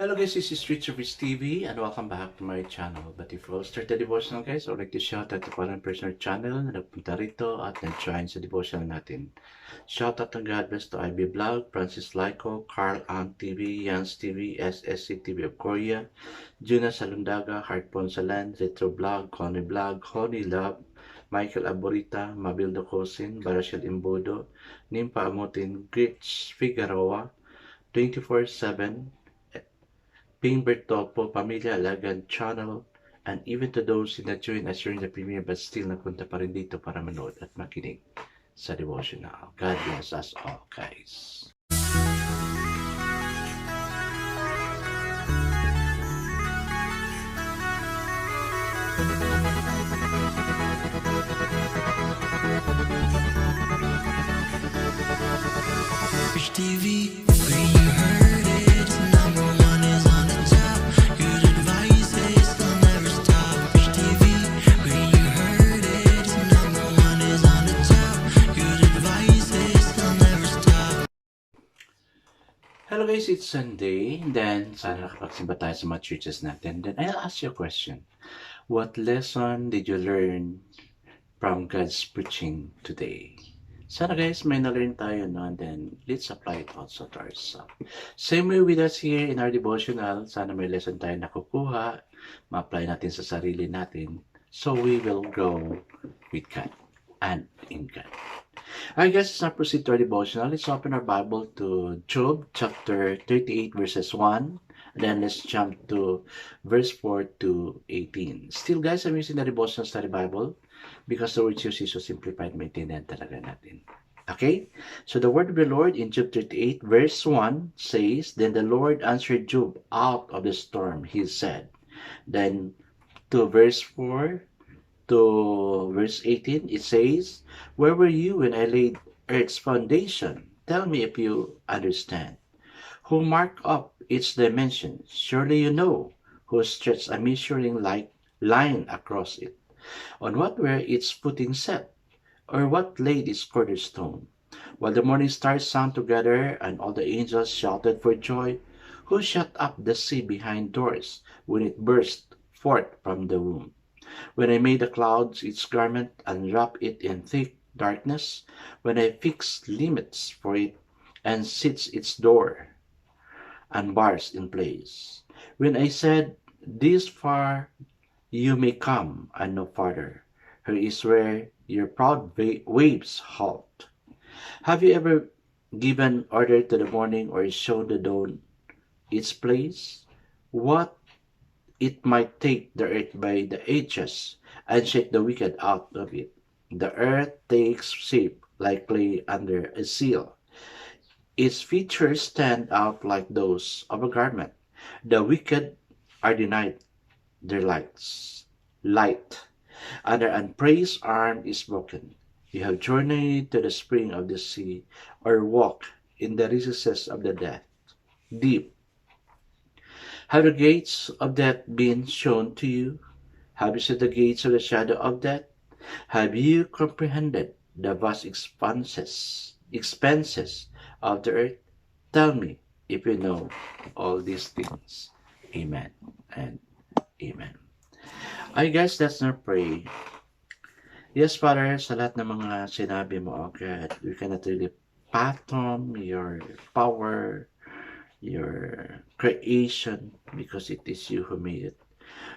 Hello guys, this is Richard Rich TV and welcome back to my channel. But if you start the devotional guys, I would like to shout out to parang personal channel na nagpunta rito at nag-join sa devotional natin. Shout out and God bless to IB Vlog, Francis Lyco, Carl Ang TV, Yans TV, SSC TV of Korea, Juna Salundaga, Heart Ponsalan, Retro Vlog, Vlog, Honey Love, Michael Aborita, Mabildo Cosin, Barashel Imbodo, Nimpa Amotin, Grits Figueroa, 24/7, Ping Bertolpo, Pamilya Alagan Channel, and even to those who not join us during the premiere but still nagpunta pa rin dito para manood at makinig sa devotional. God bless us all, guys. Rich TV, where you heard it, number one is on the top. Good advice is will never stop. Rich TV, where you heard it, number one is on the top. Good advice is will never stop. Hello guys, it's Sunday. Then, sana nakapagsimba tayo sa mga churches natin. Then, I'll ask you a question. What lesson did you learn from God's preaching today? Sana guys, may na-learn tayo, no? And then, let's apply it also to ourselves. Same way with us here in our devotional. Sana may lesson tayo nakukuha. Ma-apply natin sa sarili natin. So, we will grow with God and in God. Alright guys, let's now proceed to our devotional. Let's open our Bible to Job chapter 38 verses 1. Then let's jump to verse 4 to 18. Still guys, I'm using the devotional study Bible because the word used is so simplified, maintindihan talaga natin. Okay? So the word of the Lord in Job 38 verse 1 says, Then the Lord answered Job out of the storm, he said. Then to verse 4 to verse 18, it says, Where were you when I laid earth's foundation? Tell me if you understand. Who marked up its dimensions? Surely you know. Who stretched a measuring line across it? On what were its footing set? Or what laid its cornerstone? While the morning stars sang together, and all the angels shouted for joy, who shut up the sea behind doors, when it burst forth from the womb? When I made the clouds its garment, and wrapped it in thick darkness, when I fixed limits for it, and sits its door, and bars in place. When I said, This far you may come, and no farther. Here is where your proud waves halt. Have you ever given order to the morning, or shown the dawn its place? What it might take the earth by the edges, and shake the wicked out of it. The earth takes shape like clay under a seal. Its features stand out like those of a garment. The wicked are denied their light, and their upraised arm is broken. You have journeyed to the spring of the sea, or walked in the recesses of the deep. Have the gates of death been shown to you? Have you seen the gates of the shadow of death? Have you comprehended the vast expanses of the earth? Tell me if you know all these things. Amen and amen. I guess let's not pray. Yes, Father, sa lahat ng mga sinabi mo, oh God, we cannot really fathom your power, your creation, because it is you who made it.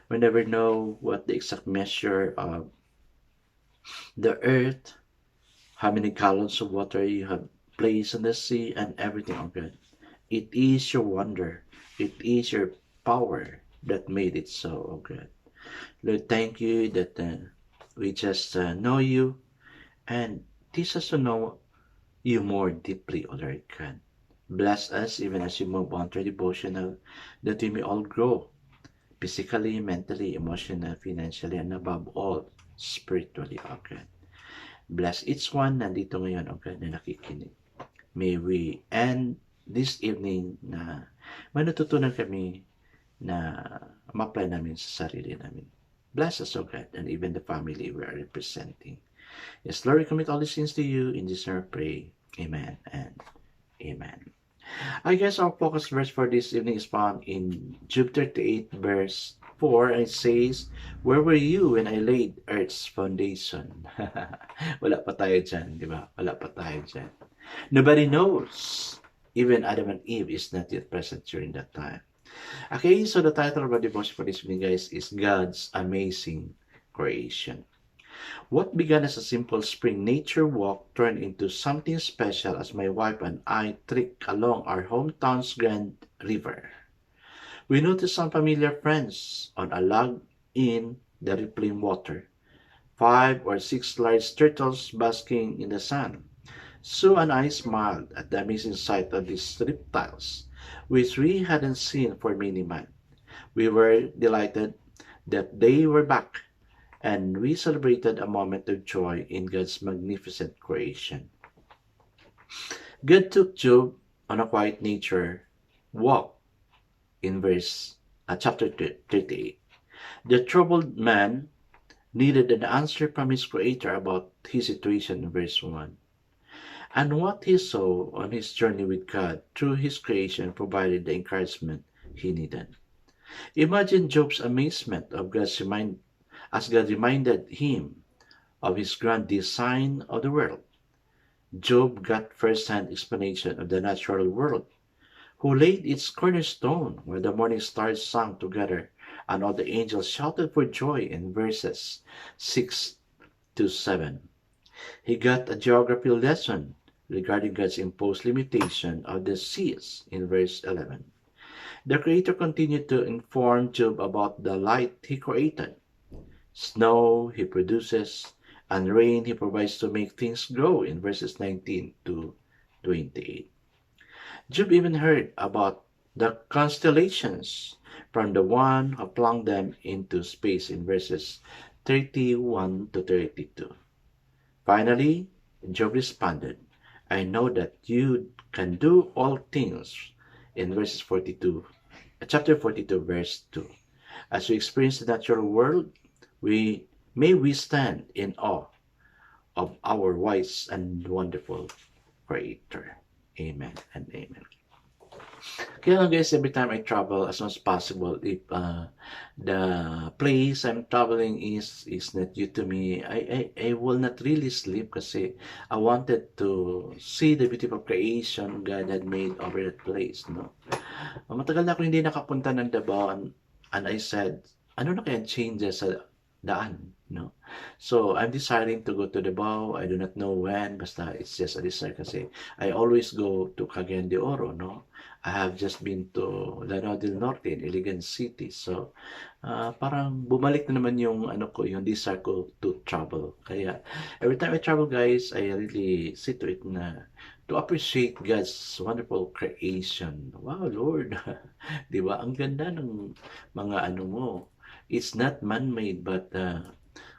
We never know what the exact measure of the earth, how many gallons of water you have placed in the sea, and everything, oh God. It is your wonder. It is your power that made it so, oh God. Lord, thank you that we just know you, and teach us to know you more deeply, oh Lord God. Bless us even as we move on to devotional, that we may all grow physically, mentally, emotionally, financially, and above all, spiritually, oh God. Bless each one nandito ngayon, oh God, na nakikinig. May we end this evening na manututunan kami na ma-apply namin sa sarili namin. Bless us, oh God, and even the family we are representing. Yes, Lord, we commit all these things to you. In this name we pray. Amen and amen. I guess our focus verse for this evening is found in Job 38 verse 4 and it says, "Where were you when I laid earth's foundation?" Wala pa tayo dyan, di ba? Wala pa tayo dyan. Nobody knows. Even Adam and Eve is not yet present during that time. Okay, so the title of our devotion for this evening, guys, is God's Amazing Creation. What began as a simple spring nature walk turned into something special as my wife and I trekked along our hometown's Grand River. We noticed some familiar friends on a log in the rippling water. 5 or 6 large turtles basking in the sun. Sue and I smiled at the amazing sight of these reptiles, which we hadn't seen for many months. We were delighted that they were back, and we celebrated a moment of joy in God's magnificent creation. God took Job on a quiet nature walk in chapter 38. The troubled man needed an answer from his creator about his situation in verse 1. And what he saw on his journey with God through his creation provided the encouragement he needed. Imagine Job's amazement of as God reminded him of his grand design of the world. Job got first-hand explanation of the natural world, who laid its cornerstone where the morning stars sang together and all the angels shouted for joy in verses 6 to 7. He got a geography lesson regarding God's imposed limitation of the seas in verse 11. The Creator continued to inform Job about the light he created. Snow he produces, and rain he provides to make things grow in verses 19 to 28. Job even heard about the constellations from the one who flung them into space in verses 31 to 32. Finally, Job responded, "I know that you can do all things," in chapter 42, verse 2. As we experience the natural world, we stand in awe of our wise and wonderful Creator. Amen and amen. Kaya lang guys, every time I travel, as much as possible, if the place I'm traveling is not new to me, I will not really sleep kasi I wanted to see the beautiful creation God had made over that place, no? Matagal na ako hindi nakapunta ng Davao and I said, ano na kaya changes sa daan, no? So, I'm deciding to go to Davao. I do not know when, basta it's just a desire kasi I always go to Cagayan de Oro, no? I have just been to Lanao del Norte in Iligan City. So, parang bumalik na naman yung yung desire ko to travel. Kaya, every time I travel, guys, I really see to it na to appreciate God's wonderful creation. Wow, Lord. Di ba? Ang ganda ng mga mo. It's not man-made but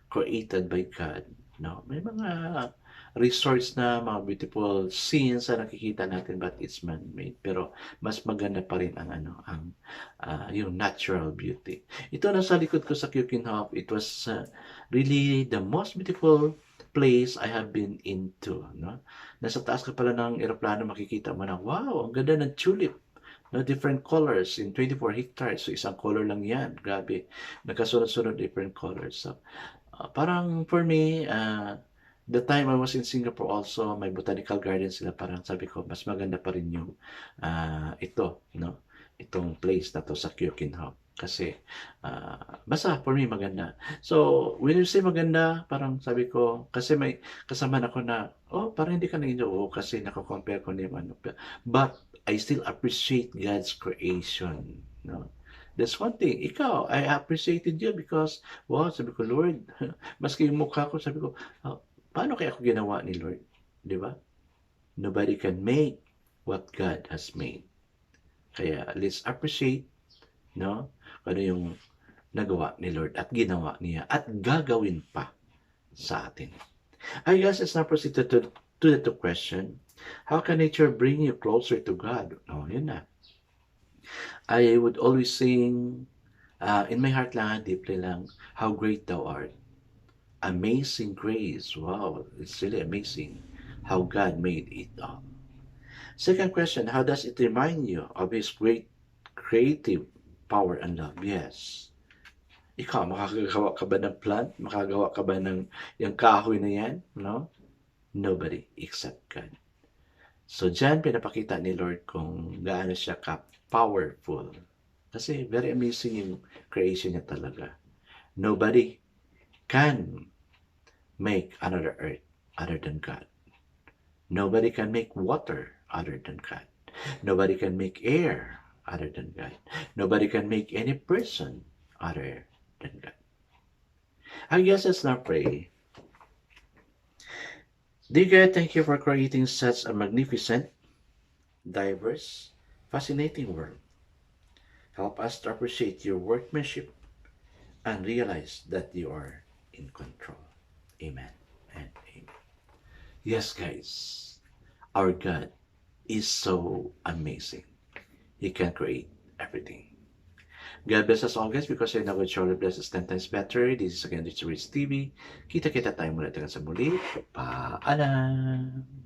created by God. No, may mga resorts na mga beautiful scenes na nakikita natin but it's man-made. Pero mas maganda pa rin ang yung natural beauty. Ito nasa likod ko sa Keukenhof, it was really the most beautiful place I have been into, no? Nasa taas ka pala ng eroplano, makikita mo na, wow, ang ganda ng tulip. No, different colors in 24 hectares. So, isang color lang yan. Grabe. Nagkasunod-sunod different colors. So, parang for me, the time I was in Singapore also, may botanical garden sila. Parang sabi ko, mas maganda pa rin yung ito, no? Itong place na to sa Keukenhof. Kasi, basta for me maganda. So, when you say maganda, parang sabi ko, kasi may kasama na ako na, parang hindi ka na-enjoy. Kasi nakakompare ko na yung But, I still appreciate God's creation. No? That's one thing. Ikaw, I appreciated you because, wow, sabi ko, Lord, maski yung mukha ko, sabi ko, paano kaya ako ginawa ni Lord? Di ba? Nobody can make what God has made. Kaya, let's appreciate, no? Ano yung nagawa ni Lord at ginawa niya at gagawin pa sa atin. I guess let's now proceed to the question. How can nature bring you closer to God? Yun na. I would always sing, in my heart lang, deeply lang, how great thou art. Amazing grace. Wow, it's really amazing how God made it all. Second question, how does it remind you of His great creative power and love? Yes. Ikaw, makakagawa ka ba ng plant? Makagawa ka ba ng yung kahoy na yan? No? Nobody except God. So, dyan pinapakita ni Lord kung gaano siya ka-powerful. Kasi very amazing yung creation niya talaga. Nobody can make another earth other than God. Nobody can make water other than God. Nobody can make air other than God. Nobody can make any person other than God. I guess let's now pray. Dear God, thank you for creating such a magnificent, diverse, fascinating world. Help us to appreciate your workmanship and realize that you are in control. Amen and amen. Yes, guys, our God is so amazing. He can create everything. God bless us all, guys, because I know God surely bless us 10 times better. This is again Rich TV. Kita-kita tayo mula sa muli. Paalam!